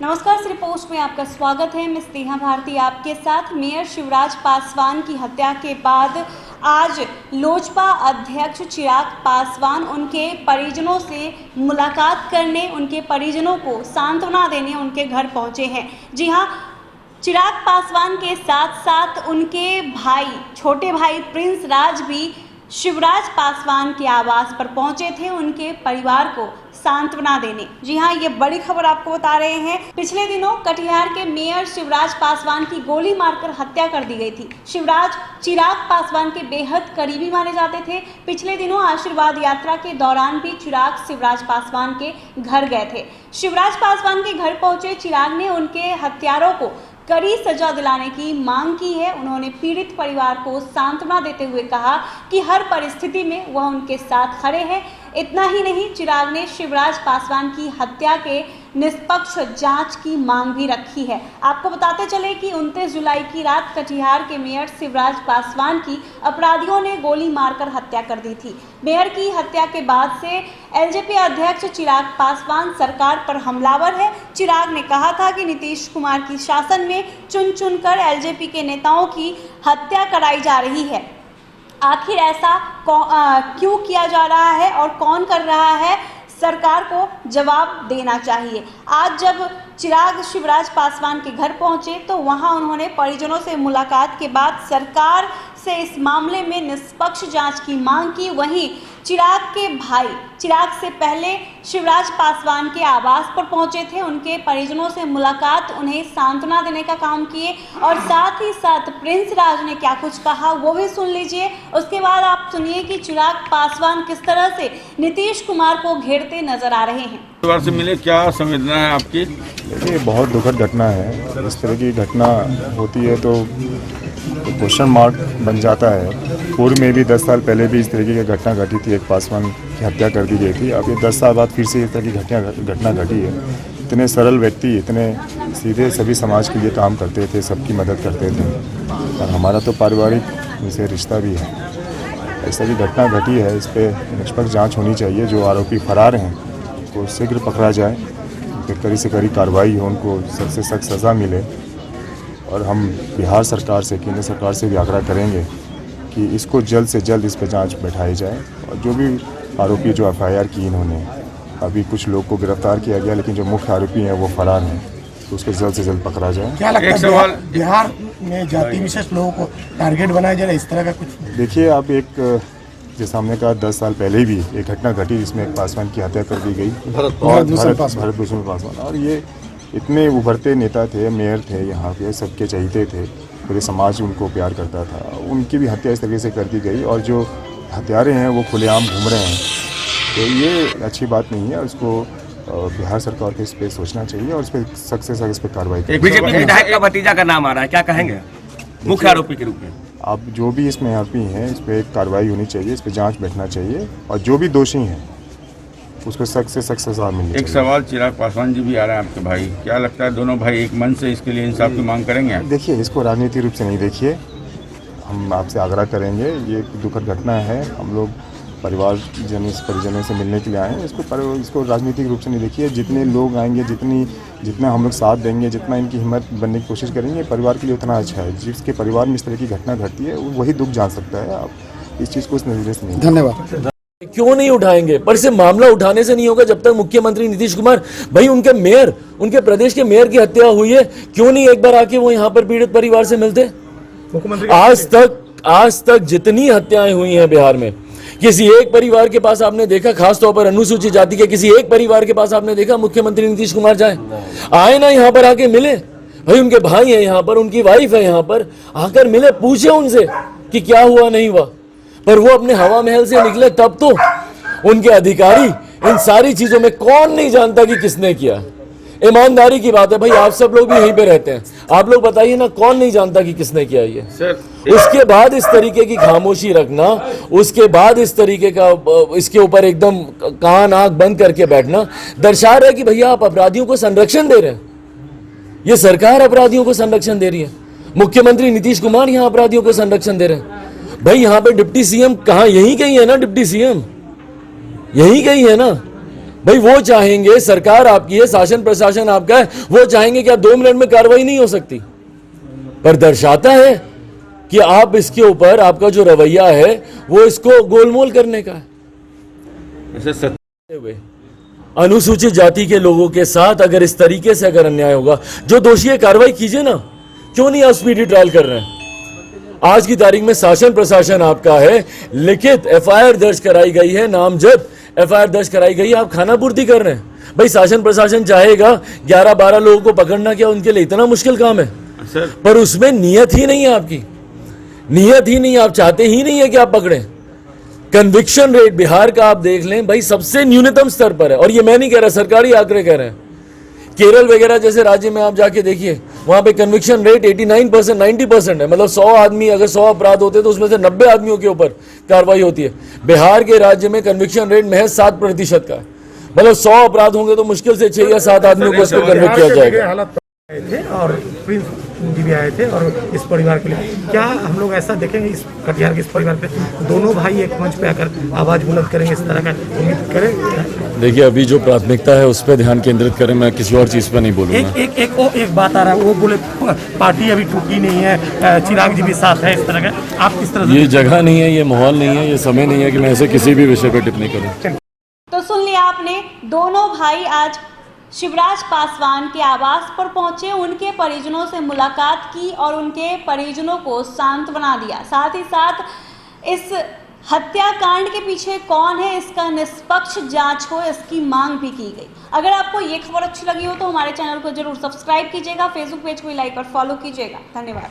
नमस्कार, श्री पोस्ट में आपका स्वागत है। मैं स्नेहा भारती आपके साथ। मेयर शिवराज पासवान की हत्या के बाद आज लोजपा अध्यक्ष चिराग पासवान उनके परिजनों से मुलाकात करने, उनके परिजनों को सांत्वना देने उनके घर पहुंचे हैं। जी हां, चिराग पासवान के साथ साथ उनके भाई, छोटे भाई प्रिंस राज भी शिवराज पासवान के आवास पर पहुंचे थे उनके परिवार को सांत्वना देने। जी हां, ये बड़ी खबर आपको बता रहे हैं। पिछले दिनों कटिहार के मेयर शिवराज पासवान की गोली मारकर हत्या कर दी गई थी। शिवराज चिराग पासवान के बेहद करीबी माने जाते थे। पिछले दिनों आशीर्वाद यात्रा के दौरान भी चिराग शिवराज पासवान के घर गए थे। शिवराज पासवान के घर पहुंचे चिराग ने उनके हत्यारों को कड़ी सजा दिलाने की मांग की है। उन्होंने पीड़ित परिवार को सांत्वना देते हुए कहा कि हर परिस्थिति में वह उनके साथ खड़े हैं। इतना ही नहीं, चिराग ने शिवराज पासवान की हत्या के निष्पक्ष जांच की मांग भी रखी है। आपको बताते चले कि 29 जुलाई की रात कटिहार के मेयर शिवराज पासवान की अपराधियों ने गोली मारकर हत्या कर दी थी। मेयर की हत्या के बाद से एलजेपी अध्यक्ष चिराग पासवान सरकार पर हमलावर है। चिराग ने कहा था कि नीतीश कुमार की शासन में चुन चुनकर एलजेपी के नेताओं की हत्या कराई जा रही है। आखिर ऐसा क्यों किया जा रहा है और कौन कर रहा है, सरकार को जवाब देना चाहिए। आज जब चिराग शिवराज पासवान के घर पहुंचे तो वहां उन्होंने परिजनों से मुलाकात के बाद सरकार से इस मामले में निष्पक्ष जांच की मांग की। वहीं चिराग के भाई चिराग से पहले शिवराज पासवान के आवास पर पहुंचे थे। उनके परिजनों से मुलाकात, उन्हें सांत्वना देने का काम किए और साथ ही साथ प्रिंस राज ने क्या कुछ कहा वो भी सुन लीजिए। उसके बाद आप सुनिए कि चिराग पासवान किस तरह से नीतीश कुमार को घेरते नजर आ रहे हैं। परिवार से मिले, क्या संवेदना है आपकी? देखिए, बहुत दुखद घटना है। इस तरह की घटना होती है तो क्वेश्चन मार्क बन जाता है। पूर्व में भी 10 साल पहले भी इस तरीके की घटना घटी थी, एक पासवान की हत्या कर दी गई थी। अब ये 10 साल बाद फिर से इस तरह की घटना घटी है। इतने सरल व्यक्ति, इतने सीधे सभी समाज के लिए काम करते थे, सबकी मदद करते थे और हमारा तो पारिवारिक इनसे रिश्ता भी है। ऐसा की घटना घटी है, इस पर निष्पक्ष जाँच होनी चाहिए। जो आरोपी फरार हैं उनको शीघ्र पकड़ा जाए, कड़ी से कड़ी कार्रवाई हो, उनको सख्त से सख्त सज़ा मिले। और हम बिहार सरकार से, केंद्र सरकार से भी आग्रह करेंगे कि इसको जल्द से जल्द इस पर जांच बैठाई जाए। और जो भी आरोपी जो एफआईआर की इन्होंने, अभी कुछ लोग को गिरफ्तार किया गया लेकिन जो मुख्य आरोपी हैं वो फरार हैं, तो उसको जल्द से जल्द पकड़ा जाए। क्या लगता है बिहार में जाति विशेष लोगों को टारगेट बनाया जा रहा है, इस तरह का कुछ? देखिए, आप एक जैसे हमने कहा 10 साल पहले भी एक घटना घटी जिसमें एक पासवान की हत्या कर दी गई, भरत भूषण पासवान। और ये इतने उभरते नेता थे, मेयर थे, यहाँ पे सबके चहीते थे, पूरे समाज उनको प्यार करता था। उनकी भी हत्या इस तरीके से कर दी गई और जो हत्यारे हैं वो खुलेआम घूम रहे हैं, तो ये अच्छी बात नहीं है। उसको बिहार सरकार को इस पर सोचना चाहिए और इस पर सख्त से सख्त इस पर कार्रवाई करनी चाहिए। बीजेपी विधायक का भतीजा का नाम आ रहा है, क्या कहेंगे मुख्य आरोपी के रूप में? अब जो भी इसमें आरोपी हैं इस पर कार्रवाई होनी चाहिए, इस पर जांच बैठना चाहिए और जो भी दोषी हैं उसको सख्त से सख्त सजा मिलनी चाहिए। एक सवाल, चिराग पासवान जी भी आ रहे हैं आपके भाई, क्या लगता है दोनों भाई एक मन से इसके लिए इंसाफ की मांग करेंगे? देखिए, इसको राजनीतिक रूप से नहीं देखिए, हम आपसे आग्रह करेंगे। ये दुखद घटना है, हम लोग परिजनों से मिलने के लिए आए हैं। इसको राजनीतिक रूप से नहीं देखिए। जितने लोग आएंगे, जितना हम लोग साथ देंगे, जितना इनकी हिम्मत बनने की कोशिश करेंगे, परिवार के लिए उतना अच्छा है। जिसके परिवार में इस तरह की घटना घटती है वही दुख जान सकता है। आप इस चीज़ को इस नजरिए से नहीं। धन्यवाद। क्यों नहीं उठाएंगे? पर सिर्फ मामला उठाने से नहीं होगा। जब तक मुख्यमंत्री नीतीश कुमार, भाई उनके मेयर, उनके प्रदेश के मेयर की हत्या हुई है, क्यों नहीं एक बार आके वो यहाँ पर पीड़ित परिवार से मिलते? आज तक जितनी हत्याएं हुई हैं बिहार में, किसी एक परिवार के पास आपने देखा, खासतौर पर अनुसूचित जाति के किसी एक परिवार के पास आपने देखा मुख्यमंत्री नीतीश कुमार जाए? आए ना, यहाँ पर आके मिले। भाई उनके भाई है यहाँ पर, उनकी वाइफ है यहाँ पर, आकर मिले, पूछे उनसे कि क्या हुआ नहीं हुआ। पर वो अपने हवा महल से निकले तब तो उनके अधिकारी इन सारी चीजों में, कौन नहीं जानता कि किसने किया। ईमानदारी की बात है भाई, आप सब लोग भी यहीं पे रहते हैं, आप लोग बताइए ना, कौन नहीं जानता कि किसने किया ये? उसके बाद इस तरीके की खामोशी रखना, उसके बाद इस तरीके का इसके ऊपर एकदम कान आंख बंद करके बैठना दर्शा रहा है कि भैया आप अपराधियों को संरक्षण दे रहे हैं। ये सरकार अपराधियों को संरक्षण दे रही है। मुख्यमंत्री नीतीश कुमार यहाँ अपराधियों को संरक्षण दे रहे हैं। भाई यहाँ पे डिप्टी सीएम कहाँ, यहीं कहीं है ना डिप्टी सीएम, यहीं कहीं है ना। भाई वो चाहेंगे, सरकार आपकी है, शासन प्रशासन आपका है, वो चाहेंगे क्या 2 मिनट में कार्रवाई नहीं हो सकती? पर दर्शाता है कि आप इसके ऊपर आपका जो रवैया है वो इसको गोलमोल करने का है। ऐसे सत्य हुए अनुसूचित जाति के लोगों के साथ अगर इस तरीके से अगर अन्याय होगा, जो दोषी है कार्रवाई कीजिए ना, क्यों नहीं आप स्पीडी ट्रायल कर रहे हैं? आज की तारीख में शासन प्रशासन आपका है, लिखित एफआईआर दर्ज कराई गई है, नामजद एफआईआर दर्ज कराई गई है, आप खाना पूर्ति कर रहे हैं। भाई शासन प्रशासन चाहेगा 11-12 लोगों को पकड़ना क्या उनके लिए इतना मुश्किल काम है? सर पर उसमें नियत ही नहीं है, आपकी नियत ही नहीं, आप चाहते ही नहीं है कि आप पकड़ें। कन्विक्शन रेट बिहार का आप देख लें भाई, सबसे न्यूनतम स्तर पर है। और ये मैं नहीं कह रहा, सरकारी आंकड़े कह रहे हैं। केरल वगैरह जैसे राज्य में आप जाके देखिए, वहां पे कन्विक्शन रेट 89%, 90% है। मतलब 100 आदमी, अगर 100 अपराध होते तो उसमें से 90 आदमियों के ऊपर कार्रवाई होती है। बिहार के राज्य में कन्विक्शन रेट महज 7% का है। मतलब 100 अपराध होंगे तो मुश्किल से 6 या 7 आदमियों को उसको कन्विक्ट किया जाएगा। हालत आए थे और प्रिंस जी भी आए थे और इस परिवार के लिए क्या हम लोग ऐसा देखेंगे इस कटिहार के इस परिवार पे दोनों भाई एक मंच पे आकर आवाज बुलंद करेंगे, इस तरह का उम्मीद करें? देखिए अभी जो प्राथमिकता है उस पर ध्यान केंद्रित करें, मैं किसी और चीज पर नहीं बोलूंगा। एक बात आ रहा है, वो बोले पार्टी अभी टूटी नहीं है, चिराग जी भी साथ है, इस तरह का आप किस तरह से? ये जगह नहीं है, ये माहौल नहीं है, ये समय नहीं है कि मैं ऐसे किसी भी विषय पर टिप्पणी करूं। तो सुन लिया आपने, दोनों भाई आज शिवराज पासवान के आवास पर पहुंचे, उनके परिजनों से मुलाकात की और उनके परिजनों को सांत्वना दिया। साथ ही साथ इस हत्याकांड के पीछे कौन है इसका निष्पक्ष जांच हो, इसकी मांग भी की गई। अगर आपको ये खबर अच्छी लगी हो तो हमारे चैनल को जरूर सब्सक्राइब कीजिएगा, फेसबुक पेज को लाइक और फॉलो कीजिएगा। धन्यवाद।